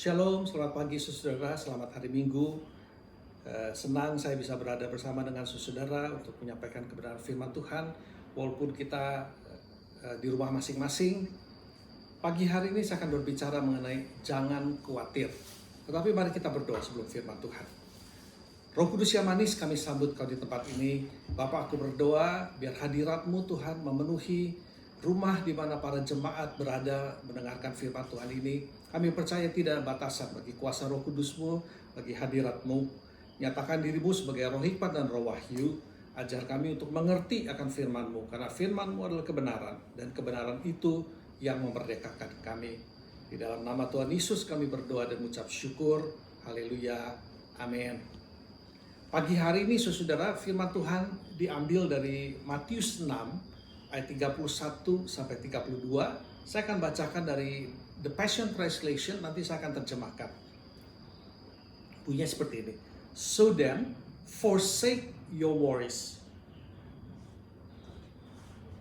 Shalom, selamat pagi saudara, selamat hari Minggu. Senang saya bisa berada bersama dengan saudara untuk menyampaikan kebenaran firman Tuhan. Walaupun kita di rumah masing-masing, pagi hari ini saya akan berbicara mengenai jangan khawatir. Tetapi mari kita berdoa sebelum firman Tuhan. Roh Kudus yang manis, kami sambut Kau di tempat ini. Bapa, aku berdoa biar hadirat-Mu Tuhan memenuhi rumah di mana para jemaat berada mendengarkan firman Tuhan ini. Kami percaya tidak ada batasan bagi kuasa Roh Kudus-Mu, bagi hadirat-Mu. Nyatakan diri-Mu sebagai roh hikmat dan roh wahyu. Ajar kami untuk mengerti akan firman-Mu, karena firman-Mu adalah kebenaran, dan kebenaran itu yang memerdekakan kami. Di dalam nama Tuhan Yesus kami berdoa dan mengucap syukur. Haleluya. Amin. Pagi hari ini saudara, firman Tuhan diambil dari Matius 6 ayat 31 sampai 32. Saya akan bacakan dari The Passion Translation, nanti saya akan terjemahkan. Bunyinya seperti ini. So then, forsake your worries.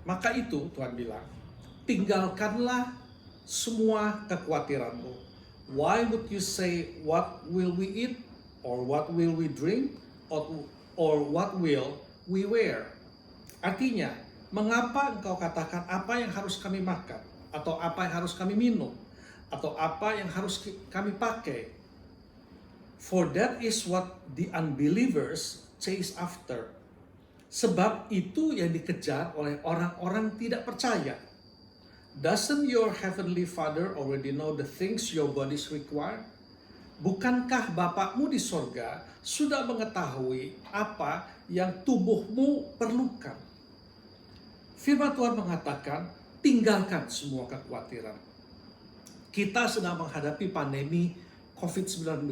Maka itu, Tuhan bilang, tinggalkanlah semua kekhawatiranmu. Why would you say, what will we eat? Or what will we drink? Or what will we wear? Artinya, mengapa engkau katakan apa yang harus kami makan? Atau apa yang harus kami minum? Atau apa yang harus kami pakai? For that is what the unbelievers chase after. Sebab itu yang dikejar oleh orang-orang tidak percaya. Doesn't your heavenly Father already know the things your bodies require? Bukankah Bapakmu di sorga sudah mengetahui apa yang tubuhmu perlukan? Firman Tuhan mengatakan, tinggalkan semua kekhawatiran. Kita sedang menghadapi pandemi COVID-19.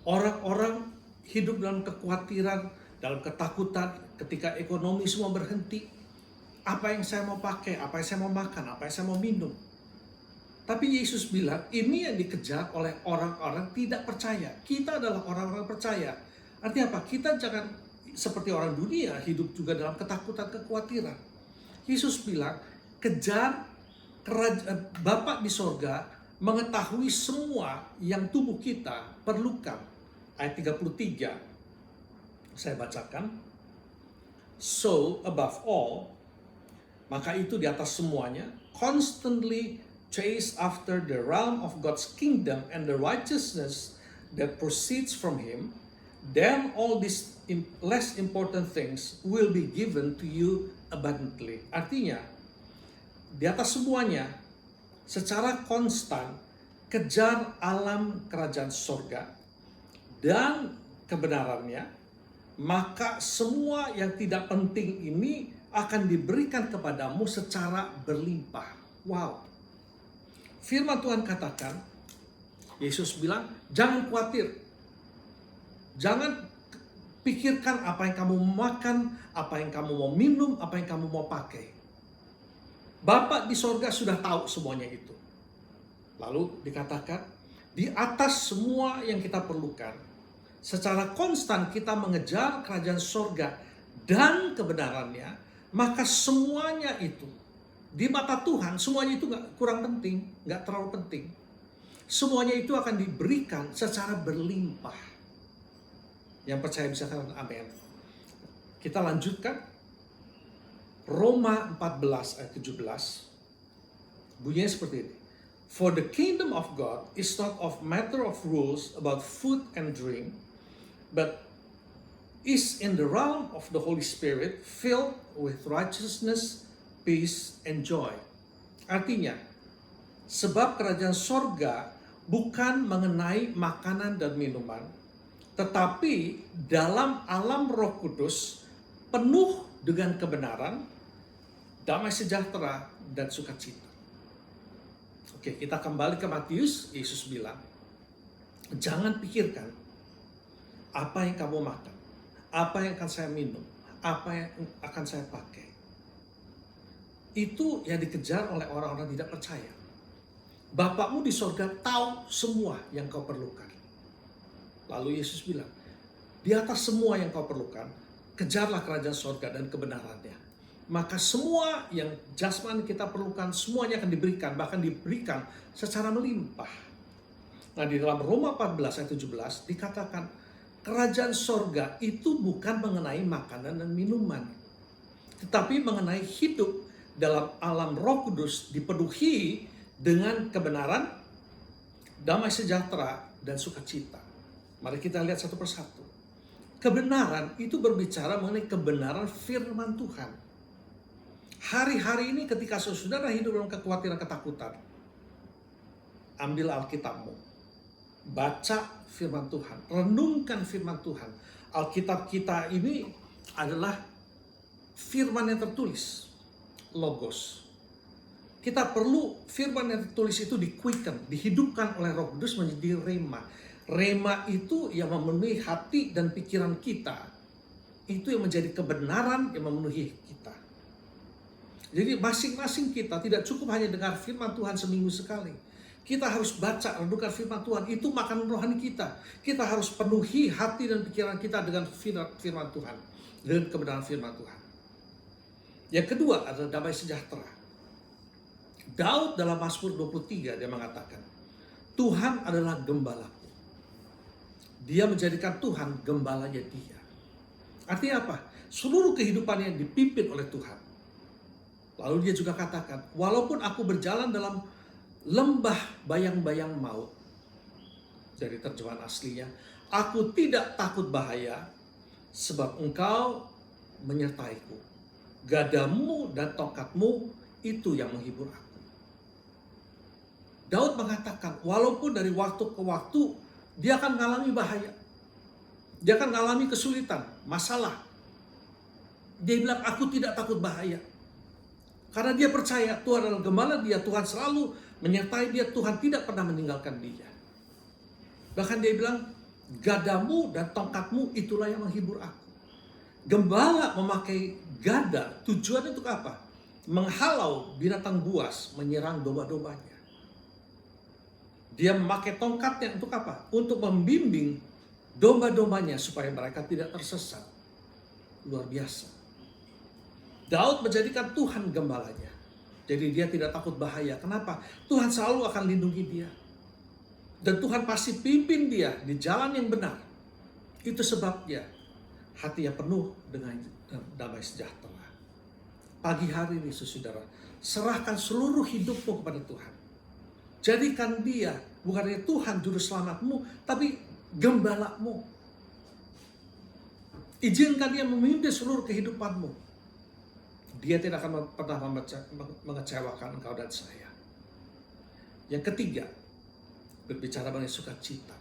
Orang-orang hidup dalam kekhawatiran, dalam ketakutan ketika ekonomi semua berhenti. Apa yang saya mau pakai, apa yang saya mau makan, apa yang saya mau minum. Tapi Yesus bilang, ini yang dikejar oleh orang-orang tidak percaya. Kita adalah orang-orang percaya. Artinya apa? Kita jangan seperti orang dunia, hidup juga dalam ketakutan, kekhawatiran. Yesus bilang, kejar Bapa di sorga mengetahui semua yang tubuh kita perlukan. Ayat 33, saya bacakan. So above all, maka itu di atas semuanya, constantly chase after the realm of God's kingdom and the righteousness that proceeds from Him, then all these less important things will be given to you abundantly. Artinya, di atas semuanya, secara konstan, kejar alam kerajaan sorga dan kebenarannya, maka semua yang tidak penting ini akan diberikan kepadamu secara berlimpah. Wow. Firman Tuhan katakan, Yesus bilang, jangan khawatir. Jangan pikirkan apa yang kamu mau makan, apa yang kamu mau minum, apa yang kamu mau pakai. Bapa di sorga sudah tahu semuanya itu. Lalu dikatakan, di atas semua yang kita perlukan, secara konstan kita mengejar kerajaan sorga dan kebenarannya, maka semuanya itu, di mata Tuhan, semuanya itu gak kurang penting, gak terlalu penting. Semuanya itu akan diberikan secara berlimpah. Yang percaya bisa katakan amin. Kita lanjutkan. Roma 14 ayat 17. Bunyinya seperti ini. For the kingdom of God is not of matter of rules about food and drink, but is in the realm of the Holy Spirit, filled with righteousness, peace, and joy. Artinya, sebab kerajaan sorga bukan mengenai makanan dan minuman, tetapi dalam alam Roh Kudus penuh dengan kebenaran, damai sejahtera, dan sukacita. Oke, kita kembali ke Matius. Yesus bilang, jangan pikirkan apa yang kamu makan, apa yang akan saya minum, apa yang akan saya pakai. Itu yang dikejar oleh orang-orang tidak percaya. Bapakmu di sorga tahu semua yang kau perlukan. Lalu Yesus bilang, di atas semua yang kau perlukan, kejarlah kerajaan sorga dan kebenarannya. Maka semua yang jasmani kita perlukan, semuanya akan diberikan, bahkan diberikan secara melimpah. Nah, di dalam Roma 14 ayat 17 dikatakan kerajaan sorga itu bukan mengenai makanan dan minuman, tetapi mengenai hidup dalam alam Roh Kudus dipenuhi dengan kebenaran, damai sejahtera, dan sukacita. Mari kita lihat satu persatu. Kebenaran itu berbicara mengenai kebenaran firman Tuhan. Hari-hari ini ketika saudara hidup dalam kekhawatiran, ketakutan, ambil Alkitabmu, baca firman Tuhan, renungkan firman Tuhan. Alkitab kita ini adalah firman yang tertulis, logos. Kita perlu firman yang tertulis itu di-quicken, dihidupkan oleh Roh Kudus menjadi rema. Rema itu yang memenuhi hati dan pikiran kita. Itu yang menjadi kebenaran yang memenuhi kita. Jadi masing-masing kita tidak cukup hanya dengar firman Tuhan seminggu sekali. Kita harus baca, renungkan firman Tuhan. Itu makanan rohani kita. Kita harus penuhi hati dan pikiran kita dengan firman Tuhan. Dengan kebenaran firman Tuhan. Yang kedua adalah damai sejahtera. Daud dalam Mazmur 23 dia mengatakan, Tuhan adalah gembalaku. Dia menjadikan Tuhan gembalanya dia. Artinya apa? Seluruh kehidupannya dipimpin oleh Tuhan. Lalu dia juga katakan, walaupun aku berjalan dalam lembah bayang-bayang maut, dari terjemahan aslinya, aku tidak takut bahaya, sebab engkau menyertaiku. Gadamu dan tongkatmu itu yang menghibur aku. Daud mengatakan, walaupun dari waktu ke waktu, dia akan mengalami bahaya. Dia akan mengalami kesulitan, masalah. Dia bilang, aku tidak takut bahaya. Karena dia percaya Tuhan adalah gembala dia, Tuhan selalu menyertai dia, Tuhan tidak pernah meninggalkan dia. Bahkan dia bilang, gadamu dan tongkatmu itulah yang menghibur aku. Gembala memakai gada, tujuannya untuk apa? Menghalau binatang buas, menyerang domba-dombanya. Dia memakai tongkatnya untuk apa? Untuk membimbing domba-dombanya supaya mereka tidak tersesat. Luar biasa. Daud menjadikan Tuhan gembalanya. Jadi dia tidak takut bahaya. Kenapa? Tuhan selalu akan lindungi dia. Dan Tuhan pasti pimpin dia di jalan yang benar. Itu sebabnya hatinya penuh dengan damai sejahtera. Pagi hari ini saudara, serahkan seluruh hidupmu kepada Tuhan. Jadikan dia bukan hanya Tuhan juru selamatmu, tapi gembalamu. Izinkan dia memimpin seluruh kehidupanmu. Dia tidak akan pernah mengecewakan engkau dan saya. Yang ketiga, berbicara mengenai sukacita.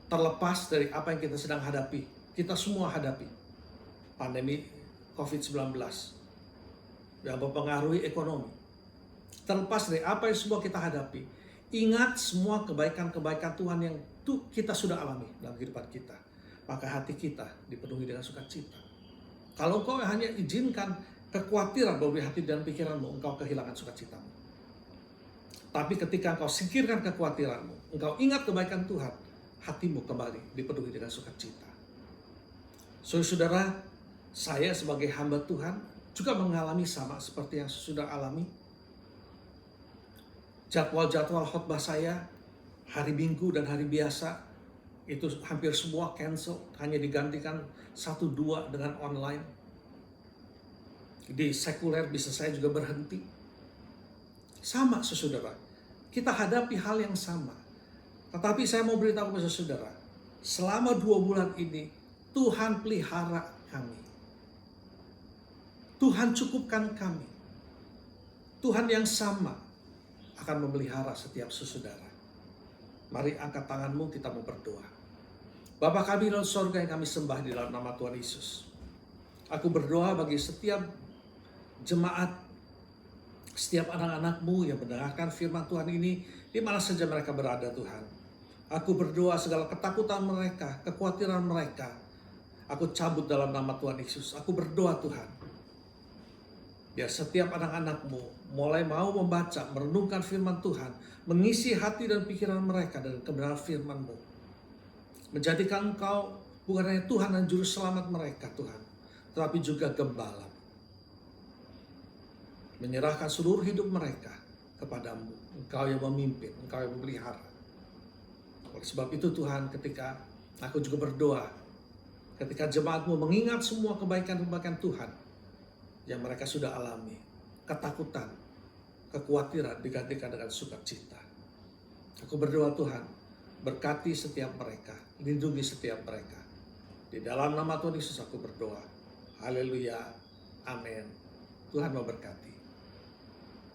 Terlepas dari apa yang kita sedang hadapi, kita semua hadapi pandemi COVID-19 yang mempengaruhi ekonomi. Terlepas dari apa yang semua kita hadapi, ingat semua kebaikan-kebaikan Tuhan yang kita sudah alami dalam kehidupan kita. Maka hati kita dipenuhi dengan sukacita. Kalau engkau hanya izinkan kekhawatiran melalui hati dan pikiranmu, engkau kehilangan sukacitamu. Tapi ketika engkau singkirkan kekhawatiranmu, engkau ingat kebaikan Tuhan, hatimu kembali dipenuhi dengan sukacita. Saudara, saya sebagai hamba Tuhan juga mengalami sama seperti yang sudah alami. Jadwal-jadwal khotbah saya, hari Minggu dan hari biasa, itu hampir semua cancel, hanya digantikan 1-2 dengan online. Di sekuler bisa saya juga berhenti. Sama saudara, kita hadapi hal yang sama. Tetapi saya mau beritahu kepada saudara, selama 2 bulan ini, Tuhan pelihara kami. Tuhan cukupkan kami. Tuhan yang sama akan memelihara setiap saudara. Mari angkat tanganmu, kita mau berdoa. Bapa kami dalam sorga yang kami sembah di dalam nama Tuhan Yesus. Aku berdoa bagi setiap jemaat, setiap anak-anakmu yang mendengarkan firman Tuhan ini, di mana saja mereka berada Tuhan. Aku berdoa segala ketakutan mereka, kekhawatiran mereka, aku cabut dalam nama Tuhan Yesus. Aku berdoa Tuhan, biar setiap anak-anakmu mulai mau membaca, merenungkan firman Tuhan, mengisi hati dan pikiran mereka dengan kebenaran firman-Mu. Menjadikan Engkau bukan hanya Tuhan dan juru selamat mereka Tuhan, tetapi juga gembala. Menyerahkan seluruh hidup mereka kepadamu. Engkau yang memimpin, Engkau yang memelihara. Oleh sebab itu Tuhan, ketika aku juga berdoa, ketika jemaat-Mu mengingat semua kebaikan-kebaikan Tuhan yang mereka sudah alami, ketakutan, kekhawatiran digantikan dengan sukacita. Aku berdoa Tuhan, berkati setiap mereka, lindungi setiap mereka. Di dalam nama Tuhan Yesus aku berdoa. Haleluya. Amin. Tuhan memberkati.